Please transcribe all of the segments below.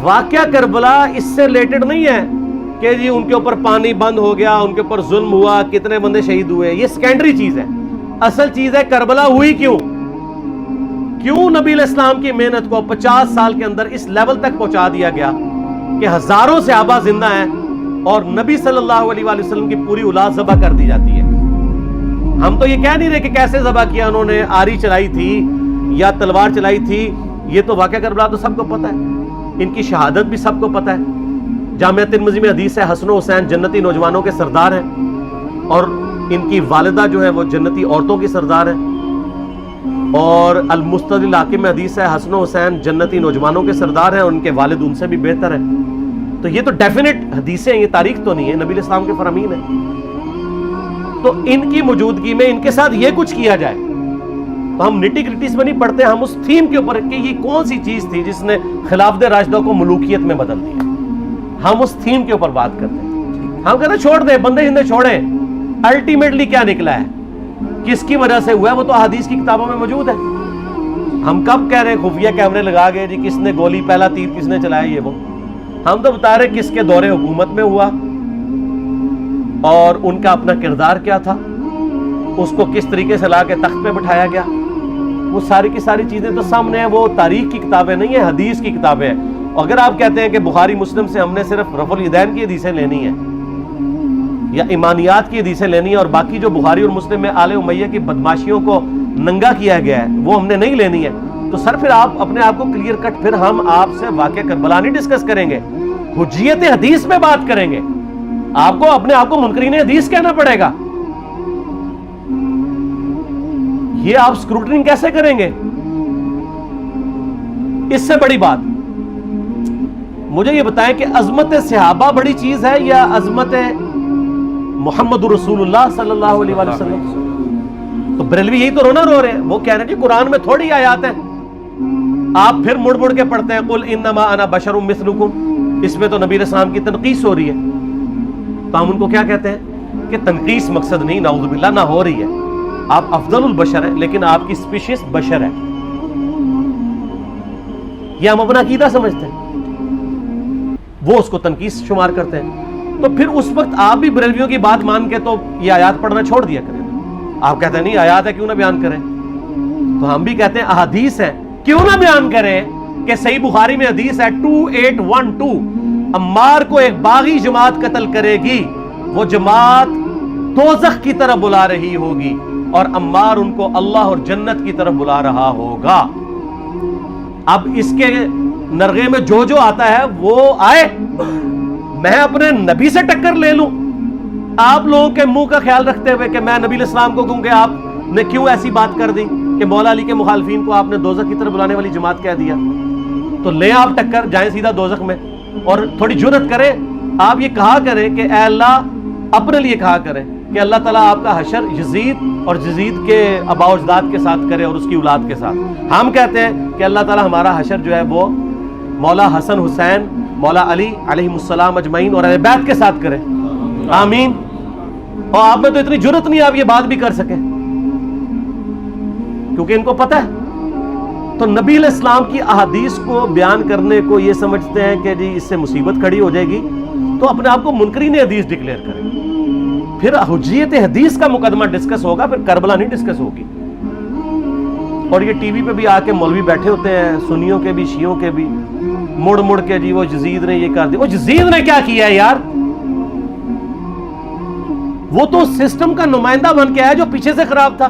واقعہ کربلا اس سے ریلیٹڈ نہیں ہے کہ جی ان کے اوپر پانی بند ہو گیا، ان کے اوپر ظلم ہوا، کتنے بندے شہید ہوئے، یہ سیکنڈری چیز ہے. اصل چیز ہے کربلا ہوئی کیوں نبی علیہ السلام کی محنت کو 50 سال کے اندر اس لیول تک پہنچا دیا گیا کہ ہزاروں صحابہ زندہ ہیں اور نبی صلی اللہ علیہ وآلہ وسلم کی پوری اولاد ذبح کر دی جاتی ہے. ہم تو یہ کہہ نہیں رہے کہ کیسے ذبح کیا انہوں نے، آری چلائی تھی یا تلوار چلائی تھی. یہ تو واقعہ کربلا تو سب کو پتہ ہے، ان کی شہادت بھی سب کو پتہ ہے. جامعہ ترمذی میں حدیث ہے حسن و حسین جنتی نوجوانوں کے سردار ہیں اور ان کی والدہ جو ہے وہ جنتی عورتوں کی سردار ہیں. اور المستدرک الحاکم میں حدیث ہے حسن و حسین جنتی نوجوانوں کے سردار ہیں اور ان کے والد ان سے بھی بہتر ہیں. تو یہ تو ڈیفینٹ حدیثیں ہیں، یہ تاریخ تو نہیں ہے، نبی علیہ السلام کے فرامین ہیں. تو ان کی موجودگی میں ان کے ساتھ یہ کچھ کیا جائے تو ہم نٹی گریٹیز میں نہیں پڑھتے، ہم اس تھیم کے اوپر کہ یہ کون سی چیز تھی جس نے خلافت راشدہ کو ملوکیت میں بدل دیا، ہم اس تھیم کے اوپر بات کرتے ہیں. ہم کہتے ہیں چھوڑ دیں، بندے ہندے چھوڑیں. الٹیمیٹلی کیا نکلا ہے، کس کی وجہ سے ہوا ہے، وہ تو احادیث کی کتابوں میں موجود ہے. ہم کب کہہ رہے ہیں خفیہ کیمرے لگا گئے جی کس نے گولی پہلا تیر کس نے چلایا، یہ وہ ہم تو بتا رہے کس کے دور حکومت میں ہوا اور ان کا اپنا کردار کیا تھا، اس کو کس طریقے سے لا کے تخت پہ بٹھایا گیا. وہ ساری کی ساری چیزیں تو سامنے ہیں. وہ تاریخ کی کتابیں نہیں ہیں، حدیث کی کتابیں ہیں. اگر آپ کہتے ہیں کہ بخاری مسلم سے ہم نے صرف رفع الیدین کی حدیثیں لینی ہیں یا ایمانیات کی حدیثیں لینی ہیں اور باقی جو بخاری اور مسلم میں آل امیہ کی بدماشیوں کو ننگا کیا گیا ہے وہ ہم نے نہیں لینی ہے، تو سر پھر آپ اپنے آپ کو کلیئر کٹ پھر ہم آپ سے واقعہ کربلا نہیں ڈسکس کریں گے، حجیت حدیث میں بات کریں گے. آپ کو اپنے آپ کو منکرین حدیث کہنا پڑے گا. یہ آپ اسکروٹنگ کیسے کریں گے؟ اس سے بڑی بات مجھے یہ بتائیں کہ عظمت صحابہ بڑی چیز ہے یا عظمت محمد رسول اللہ صلی اللہ علیہ وآلہ وسلم؟ تو بریلوی یہی تو رونا رو رہے ہیں. وہ کہہ رہے ہیں جی قرآن میں تھوڑی آیات ہیں، آپ پھر مڑ مڑ کے پڑھتے ہیں قل انما انا بشر مثلکم، اس میں تو نبی علیہ السلام کی تنقیص ہو رہی ہے. تو ہم ان کو کیا کہتے ہیں کہ تنقیص مقصد نہیں، نعوذ باللہ نہ ہو رہی ہے. آپ افضل البشر ہیں لیکن آپ کی سپیشیز بشر ہے، یہ ہم اپنا عقیدہ سمجھتے ہیں، وہ اس کو تنقیص شمار کرتے ہیں. تو پھر اس وقت آپ بھی بریلویوں کی بات مان کے تو یہ آیات پڑھنا چھوڑ دیا کریں. آپ کہتے ہیں نہیں آیات ہے کیوں نہ بیان کریں، تو ہم بھی کہتے ہیں احادیث ہے کیوں نہ بیان کریں. کہ صحیح بخاری میں حدیث ہے 2812 عمار کو ایک باغی جماعت قتل کرے گی، وہ جماعت دوزخ کی طرف بلا رہی ہوگی اور عمار ان کو اللہ اور جنت کی طرف بلا رہا ہوگا. اب اس کے نرغے میں جو آتا ہے وہ آئے، میں اپنے نبی سے ٹکر لے لوں. آپ لوگوں کے منہ کا خیال رکھتے ہوئے کہ میں نبی علیہ السلام کو کہوں کہ آپ نے کیوں ایسی بات کر دی کہ مولا علی کے مخالفین کو آپ نے دوزخ کی طرف بلانے والی جماعت کہہ دیا. تو لیں آپ ٹکر، جائیں سیدھا دوزخ میں اور تھوڑی جرت کریں. آپ یہ کہا کریں کہ اے اللہ، اپنے لیے کہا کریں کہ اللہ تعالیٰ آپ کا حشر یزید اور یزید کے آباء و اجداد کے ساتھ کرے اور اس کی اولاد کے ساتھ. ہم کہتے ہیں کہ اللہ تعالیٰ ہمارا حشر جو ہے وہ مولا حسن حسین، مولا علی علیہ السلام اجمعین اور اہل بیت کے ساتھ کرے، آمین. اور آپ میں تو اتنی جرت نہیں آپ یہ بات بھی کر سکیں کیونکہ ان کو پتہ ہے. تو نبی علیہ السلام کی احادیث کو بیان کرنے کو یہ سمجھتے ہیں کہ جی اس سے مصیبت کھڑی ہو جائے گی تو اپنے آپ کو منکرین حدیث ڈکلیئر کریں. پھر حجیت حدیث کا مقدمہ ڈسکس ہوگا، پھر کربلا نہیں ڈسکس ہوگی. اور یہ ٹی وی پہ بھی آ کے مولوی بیٹھے ہوتے ہیں، سنیوں کے بھی شیعوں کے بھی، مڑ مڑ کے جی وہ یزید نے یہ کر دیا. وہ یزید نے کیا کیا ہے یار؟ وہ تو سسٹم کا نمائندہ بن کے آیا جو پیچھے سے خراب تھا.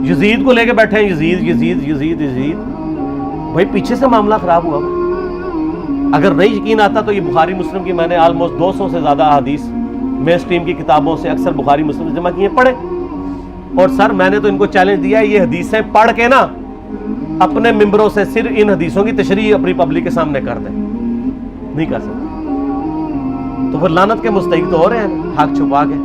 یزید کو لے کے بیٹھے ہیں، یزید یزید یزید یزید. بھائی پیچھے سے معاملہ خراب ہوا. اگر نہیں یقین آتا تو یہ بخاری مسلم کی میں نے آلموسٹ 200 سے زیادہ احادیث مین اسٹریم کی کتابوں سے اکثر بخاری مسلم سے جمع کیے، پڑھے. اور سر میں نے تو ان کو چیلنج دیا ہے یہ حدیثیں پڑھ کے نا اپنے ممبروں سے صرف ان حدیثوں کی تشریح اپنی پبلک کے سامنے کر دیں. نہیں کر سکتے تو پھر لعنت کے مستحق تو ہو رہے ہیں حق چھپا کے،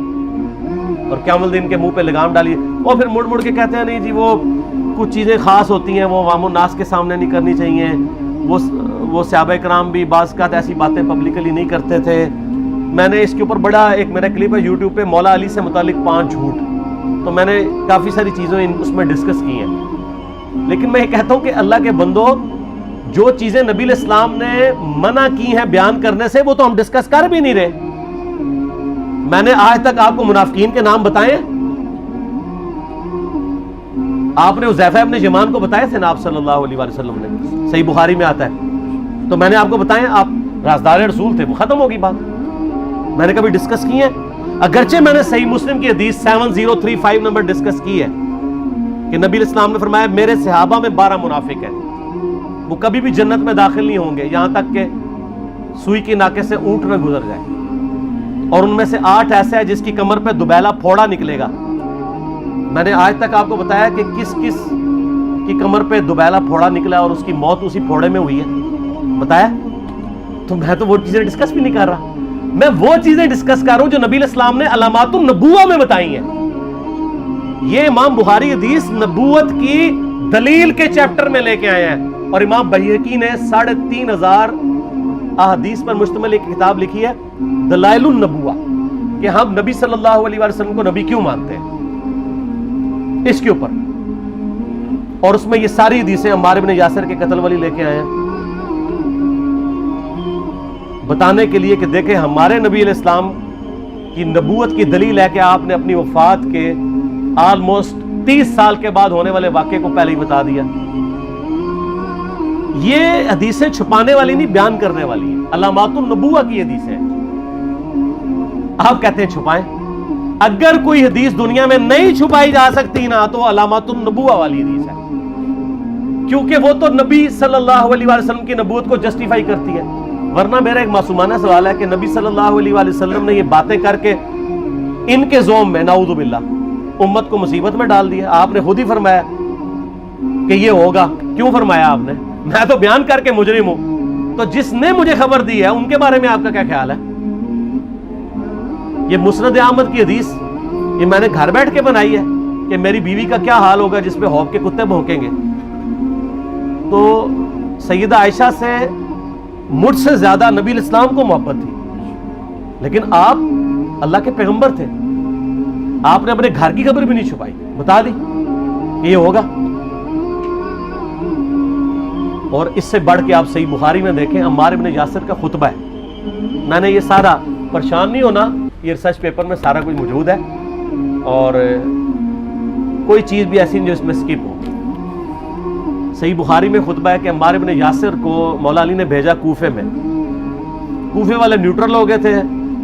اور قیامت الدین کے منہ پہ لگام ڈالیے. اور پھر مڑ مڑ کے کہتے ہیں نہیں جی وہ کچھ چیزیں خاص ہوتی ہیں وہ عوام الناس کے سامنے نہیں کرنی چاہیے. وہ صحابہ کرام بھی بعض کا ایسی باتیں پبلکلی نہیں کرتے تھے. میں نے اس کے اوپر بڑا ایک میرا کلپ ہے یوٹیوب پہ، مولا علی سے متعلق 5 جھوٹ. تو میں نے کافی ساری چیزیں اس میں ڈسکس کی ہیں. لیکن میں یہ کہتا ہوں کہ اللہ کے بندو جو چیزیں نبی علیہ السلام نے منع کی ہیں بیان کرنے سے وہ تو ہم ڈسکس کر بھی نہیں رہے. میں نے آج تک آپ کو منافقین کے نام بتائے؟ آپ نے حذیفہ ابن یمان کو بتائے تھے نا آپ صلی اللہ علیہ وسلم نے, صحیح بخاری میں آتا ہے. تو میں نے آپ کو بتائے, آپ رازدار رسول تھے, وہ ختم ہوگی بات. میں نے کبھی ڈسکس کی ہے؟ اگرچہ میں نے صحیح مسلم کی حدیث 7035 نمبر ڈسکس کی ہے کہ نبی علیہ السلام نے فرمایا میرے صحابہ میں 12 منافق ہیں, وہ کبھی بھی جنت میں داخل نہیں ہوں گے یہاں تک کہ سوئی کی ناکے سے اونٹ نہ گزر جائے, اور ان میں سے 8 ایسے ہیں جس کی کمر پہ دوبیلا پھوڑا نکلے گا. میں نے آج تک آپ کو بتایا کہ کس کس کی کمر پہ دوبیلا پھوڑا نکلا اور اس کی موت اسی پھوڑے میں ہوئی ہے؟ بتایا؟ تو میں تو وہ چیزیں ڈسکس بھی نہیں کر رہا, میں وہ چیزیں ڈسکس کر رہا ہوں جو نبی علیہ السلام نے علامات النبوہ میں بتائی ہیں. یہ امام بخاری حدیث نبوت کی دلیل کے چیپٹر میں لے کے آئے ہیں, اور امام بہقی نے 3500 احادیث پر مشتمل ایک کتاب لکھی ہے دلائل النبوہ, کہ ہم نبی صلی اللہ علیہ وسلم کو نبی کیوں مانتے ہیں, اس کے اوپر. اور اس میں یہ ساری حدیثیں عمار بن یاسر کے قتل والی لے کے آئے ہیں بتانے کے لیے کہ دیکھیں ہمارے نبی علیہ السلام کی نبوت کی دلیل ہے کہ آپ نے اپنی وفات کے آلموسٹ 30 سال کے بعد ہونے والے واقعے کو پہلے ہی بتا دیا. یہ حدیثیں چھپانے والی نہیں, بیان کرنے والی ہیں, علامات النبوہ کی حدیثیں. آپ کہتے ہیں چھپائیں, اگر کوئی حدیث دنیا میں نہیں چھپائی جا سکتی نا تو علامات النبوہ والی حدیث ہے, کیونکہ وہ تو نبی صلی اللہ علیہ وسلم کی نبوت کو جسٹیفائی کرتی ہے. ورنہ میرا ایک معصومانہ سوال ہے کہ نبی صلی اللہ علیہ وسلم نے یہ باتیں کر کے ان کے زوم میں نعوذ باللہ امت کو مصیبت میں ڈال دیا. آپ نے خود ہی فرمایا کہ یہ ہوگا. کیوں فرمایا آپ نے؟ میں تو بیان کر کے مجرم ہوں, تو جس نے مجھے خبر دی ہے ان کے بارے میں آپ کا کیا خیال ہے؟ یہ مسند احمد کی حدیث یہ میں نے گھر بیٹھ کے بنائی ہے کہ میری بیوی کا کیا حال ہوگا جس پہ خوف کے کتے بھونکیں گے. تو سیدہ عائشہ سے مجھ سے زیادہ نبی علیہ السلام کو محبت تھی, لیکن آپ اللہ کے پیغمبر تھے, آپ نے اپنے گھر کی خبر بھی نہیں چھپائی, بتا دی کہ یہ ہوگا. اور اس سے بڑھ کے آپ صحیح بخاری میں دیکھیں عمار ابن یاسر کا خطبہ ہے. میں نے یہ سارا, پریشان نہیں ہونا, یہ ریسرچ پیپر میں سارا کچھ موجود ہے اور کوئی چیز بھی ایسی نہیں جو اس میں سکپ ہو. صحیح بخاری میں خطبہ ہے کہ عمار ابن یاسر کو مولا علی نے بھیجا کوفے میں. کوفے والے نیوٹرل ہو گئے تھے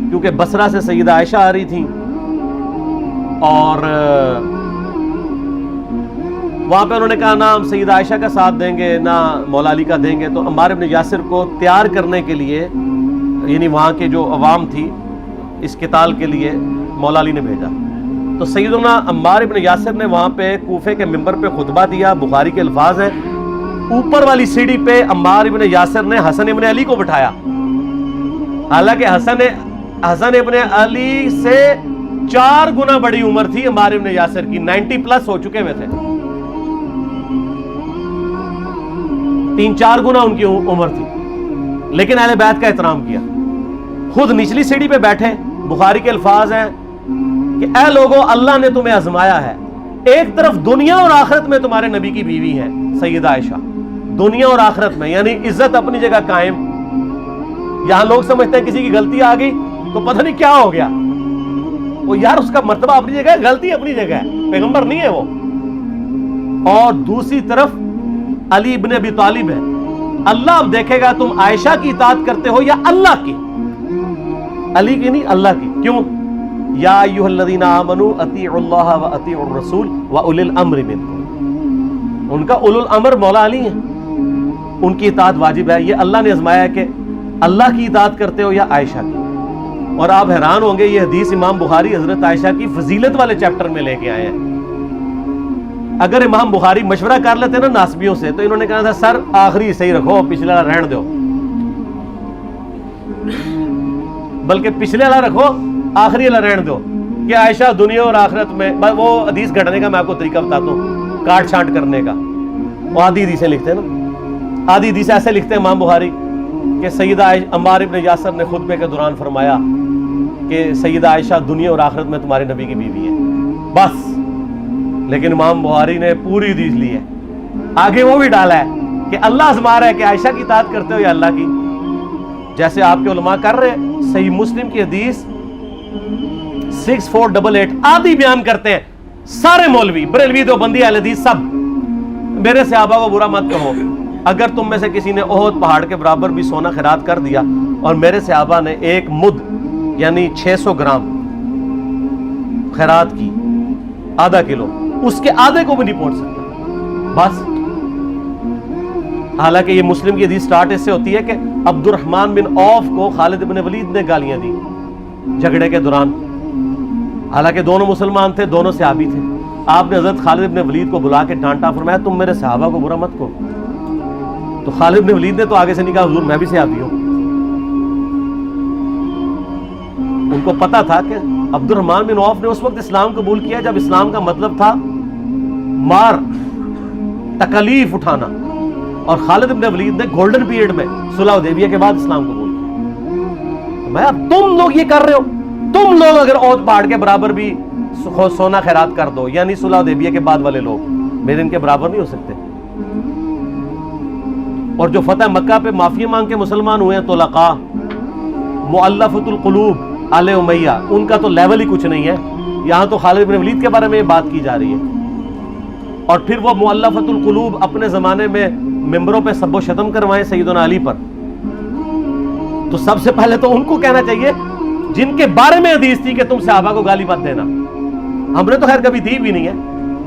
کیونکہ بصرہ سے سیدہ عائشہ آ رہی تھیں, اور وہاں پہ انہوں نے کہا نہ ہم سیدہ عائشہ کا ساتھ دیں گے نہ مولا علی کا دیں گے. تو عمار ابن یاسر کو تیار کرنے کے لیے, یعنی وہاں کے جو عوام تھی اس قتال کے لیے, مولا علی نے بھیجا. تو سیدنا عمار ابن یاسر نے وہاں پہ کوفے کے منبر پہ خطبہ دیا. بخاری کے الفاظ ہیں, اوپر والی سیڑھی پہ عمار ابن یاسر نے حسن ابن علی کو بٹھایا, حالانکہ حسن ابن علی سے 4 گنا بڑی عمر تھی عمار ابن یاسر کی, 90 پلس ہو چکے ہوئے تھے, 3-4 گنا ان کی عمر تھی, لیکن اہل بیت کا احترام کیا. خود نچلی سیڑھی پہ بیٹھے. بخاری کے الفاظ ہیں کہ اے لوگوں اللہ نے تمہیں آزمایا ہے, ایک طرف دنیا اور آخرت میں تمہارے نبی کی بیوی ہے سیدہ عائشہ, دنیا اور آخرت میں یعنی عزت اپنی جگہ قائم. یہاں لوگ سمجھتے ہیں کسی کی غلطی آ گئی تو پتہ نہیں کیا ہو گیا, وہ یار اس کا مرتبہ اپنی جگہ ہے, غلطی اپنی جگہ ہے, پیغمبر نہیں ہے وہ. اور دوسری طرف علی ابن ابی طالب ہے. اللہ اب دیکھے گا تم عائشہ کی اطاعت کرتے ہو یا اللہ کی, علی کی نہیں اللہ کی. کیوں؟ یا ایھا الذین آمنوا اطیعوا اللہ واطیعوا الرسول واولی الامر منکم. ان کا اولو الامر مولا علی ہیں, ان کی اطاعت واجب ہے. یہ اللہ نے آزمایا ہے کہ اللہ کی اطاعت کرتے ہو یا عائشہ کی. اور آپ حیران ہوں گے یہ حدیث امام بخاری حضرت عائشہ کی فضیلت والے چیپٹر میں لے کے آئے ہیں. اگر امام بخاری مشورہ کر لیتے نا ناسبیوں سے تو انہوں نے کہا تھا سر آخری صحیح رکھو, پچھلے والا رہن دو, بلکہ پچھلے والا رکھو آخری والا رہن دو, کہ عائشہ دنیا اور آخرت میں. وہ حدیث گھڑنے کا میں آپ کو طریقہ بتاتا ہوں, کاٹ چھانٹ کرنے کا. وہ آدھی حدیثیں لکھتے ہیں نا, آدھی حدیث ایسے لکھتے ہیں امام بخاری کہ سیدہ عمار ابن یاسر نے خطبے کے دوران فرمایا کہ سیدہ عائشہ دنیا اور آخرت میں تمہارے نبی کی بیوی ہے, بس. لیکن امام بخاری نے پوری حدیث لی ہے, آگے وہ بھی ڈالا ہے کہ اللہ آزما رہا ہے کہ عائشہ کی اطاعت کرتے ہو یا اللہ کی؟ جیسے آپ کے علماء کر رہے ہیں. صحیح مسلم کی حدیث 6488 آدھی بیان کرتے ہیں سارے مولوی، بریلوی، دیوبندی، اہل حدیث سب. میرے صحابہ کو برا مت کہو. اگر تم میں سے کسی نے احد پہاڑ کے برابر بھی سونا خیرات کر دیا اور میرے صحابہ نے ایک مد یعنی 600 گرام خیرات کی، آدھا کلو، اس کے آدھے کو بھی نہیں پہنچ سکتا بس. حالانکہ یہ مسلم کی حدیث سٹارٹ اس سے ہوتی ہے کہ عبد الرحمن بن عوف کو خالد بن ولید نے گالیاں دی جھگڑے کے دوران. حالانکہ دونوں مسلمان تھے، دونوں صحابی تھے. آپ نے حضرت خالد بن ولید کو بلا کے ڈانٹا، فرمایا تم میرے صحابہ کو برا مت کہو. تو خالد بن ولید نے تو آگے سے نہیں کہا حضور میں بھی صحابی ہوں. ان کو پتا تھا کہ عبد الرحمن بن عوف نے اس وقت اسلام قبول کیا جب اسلام کا مطلب تھا مار، تکلیف اٹھانا، اور خالد بن ولید نے گولڈن پیریڈ میں صلح حدیبیہ کے بعد اسلام قبول کیا. میں اب تم لوگ یہ کر رہے ہو، تم لوگ اگر احد پہاڑ کے برابر بھی سونا خیرات کر دو، یعنی صلح حدیبیہ کے بعد والے لوگ میرے ان کے برابر نہیں ہو سکتے. اور جو فتح مکہ پہ معافی مانگ کے مسلمان ہوئے ہیں طلقاء، مؤلفۃ القلوب آل امیہ، ان کا تو لیول ہی کچھ نہیں ہے. یہاں تو خالد بن ولید کے بارے میں بات کی جا رہی ہے. اور پھر وہ مؤلفۃ القلوب اپنے زمانے میں ممبروں پہ سب و شتم کروائیں سیدنا علی پر. تو سب سے پہلے تو ان کو کہنا چاہیے جن کے بارے میں حدیث تھی کہ تم صحابہ کو گالی مت دینا. ہم نے تو خیر کبھی دی بھی نہیں ہے.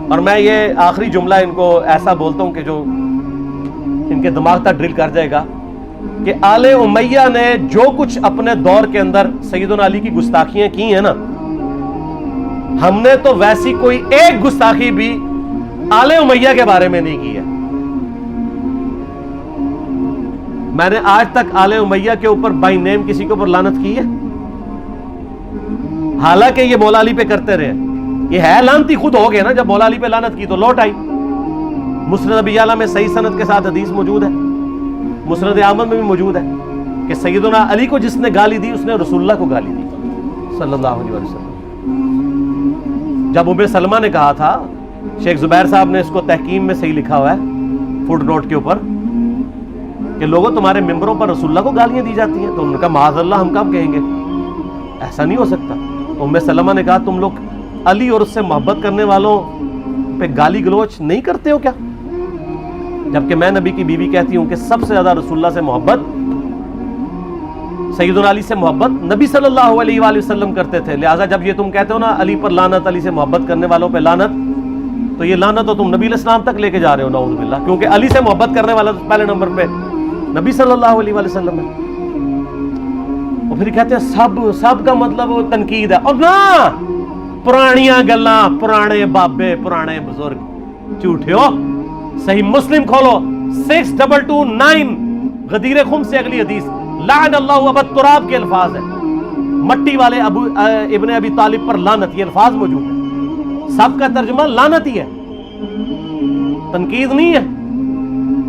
اور میں یہ آخری جملہ ان کو ایسا بولتا ہوں کہ جو ان کے دماغ تک ڈرل کر جائے گا کہ آل امیہ نے جو کچھ اپنے دور کے اندر سیدنا علی کی گستاخیاں کی ہیں نا، ہم نے تو ویسی کوئی ایک گستاخی بھی آل امیہ کے بارے میں نہیں کی ہے. میں نے آج تک آل امیہ کے اوپر بائی نیم کسی کے اوپر لعنت کی ہے؟ حالانکہ یہ مولا علی پہ کرتے رہے. یہ ہے لعنتی خود ہو گئے نا، جب مولا علی پہ لعنت کی تو لوٹ آئی. مسند ابی اعلیٰ میں صحیح سند کے ساتھ حدیث موجود ہے، مسند احمد میں بھی موجود ہے کہ سیدنا علی کو جس نے گالی دی اس نے رسول اللہ کو گالی دی صلی اللہ علیہ وسلم. جب ام سلمہ نے کہا تھا، شیخ زبیر صاحب نے اس کو تحکیم میں صحیح لکھا ہوا ہے فوٹ نوٹ کے اوپر، کہ لوگوں تمہارے ممبروں پر رسول اللہ کو گالیاں دی جاتی ہیں، تو انہوں نے کہا معاذ اللہ، ہم کب کہیں گے، ایسا نہیں ہو سکتا. تو ام سلمہ نے کہا تم لوگ علی اور اس سے محبت کرنے والوں پہ گالی گلوچ نہیں کرتے ہو کیا؟ جبکہ میں نبی کی بیوی کہتی ہوں کہ سب سے زیادہ رسول اللہ سے محبت، سیدنا علی سے محبت نبی صلی اللہ علیہ وآلہ وسلم کرتے تھے. لہٰذا جب یہ تم کہتے ہو نا علی پر لعنت، علی سے محبت کرنے والوں پہ لعنت، تو یہ لعنت تو تم نبی علیہ السلام تک لے کے جا رہے ہو نعوذ باللہ، کیونکہ علی سے محبت کرنے والا پہلے نمبر پہ نبی صلی اللہ علیہ وآلہ وسلم ہے. اور پھر کہتے ہیں سب کا مطلب وہ تنقید ہے. اور نہ، پرانیاں گلاں، پرانے بابے، پرانے بزرگ جھوٹے ہو. صحیح مسلم کھولو 6229 غدیر خم سے اگلی حدیث، لعن اللہ ابا تراب کے الفاظ ہیں، مٹی والے ابن ابی طالب پر لعنت، یہ الفاظ موجود ہیں. سب کا ترجمہ لعنت ہی ہے، تنقید نہیں ہے.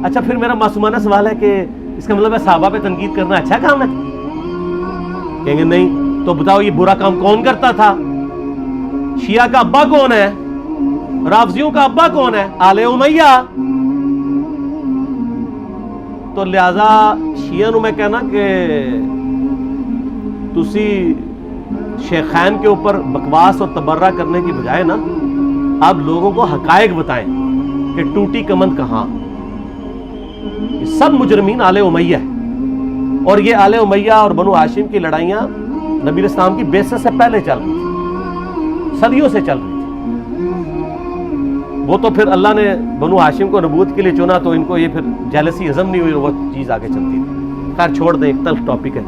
اچھا پھر میرا معصومانہ سوال ہے کہ اس کا مطلب ہے صحابہ پہ تنقید کرنا اچھا کام ہے؟ کہیں گے نہیں. تو بتاؤ یہ برا کام کون کرتا تھا؟ شیعہ کا ابا کون ہے؟ رافضیوں کا ابا کون ہے؟ آل امیہ. تو لہذا شیعہ نو میں کہنا کہ تسی شیخین کے اوپر بکواس اور تبرہ کرنے کی بجائے نا آپ لوگوں کو حقائق بتائیں کہ ٹوٹی کمند کہاں. یہ سب مجرمین آل امیہ ہے. اور یہ آل امیہ اور بنو ہاشم کی لڑائیاں نبی علیہ السلام کی بعثت سے پہلے چل رہی تھی، صدیوں سے چل رہی تھی. وہ تو پھر اللہ نے بنو ہاشم کو نبوت کے لیے چنا تو ان کو یہ پھر جیلسی ہضم نہیں ہوئی، وہ چیز آگے چلتی تھی. خیر چھوڑ دیں، ایک تلخ ٹاپک ہے.